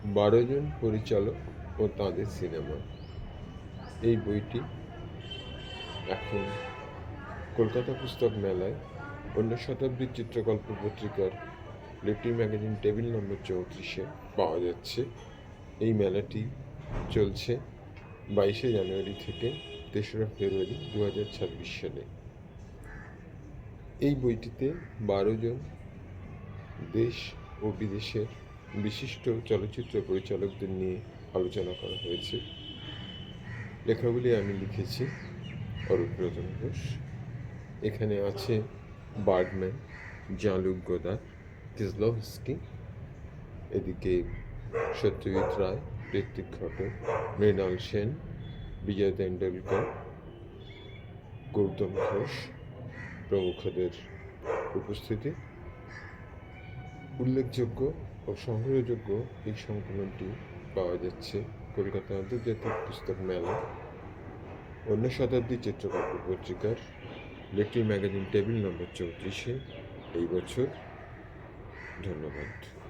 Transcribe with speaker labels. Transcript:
Speaker 1: 12 জন পরিচালক ও তাঁদের সিনেমা। এই বইটি এখন কলকাতা পুস্তক মেলায় অন্য শতাব্দীর চিত্রকল্প পত্রিকার লিটল ম্যাগাজিন টেবিল নম্বর 34-এ পাওয়া যাচ্ছে। এই মেলাটি চলছে 22শে জানুয়ারি থেকে 3রা ফেব্রুয়ারি 2026 সালে। এই বইটিতে 12 জন দেশ ও বিদেশের বিশিষ্ট চলচ্চিত্র পরিচালকদের নিয়ে আলোচনা করা হয়েছে। লেখাগুলি আমি লিখেছি অরূপরতন ঘোষ। এখানে আছে বার্গম্যান, জাঁ-লুক গোদার, কিসলভস্কি, এদিকে সত্যজিৎ রায়, ঋত্বিক ঘটক, মৃণাল সেন, বিজয় তেন্ডুলকর, গৌতম ঘোষ প্রমুখদের উপস্থিতি। উল্লেখযোগ্য ও সংগ্রহযোগ্য এই সংকলনটি পাওয়া যাচ্ছে কলকাতা আন্তর্জাতিক পুস্তক মেলা অন্য শতাব্দী চিত্রকল্প পত্রিকার লিটল ম্যাগাজিন টেবিল নম্বর 34-এ এই বছর। ধন্যবাদ।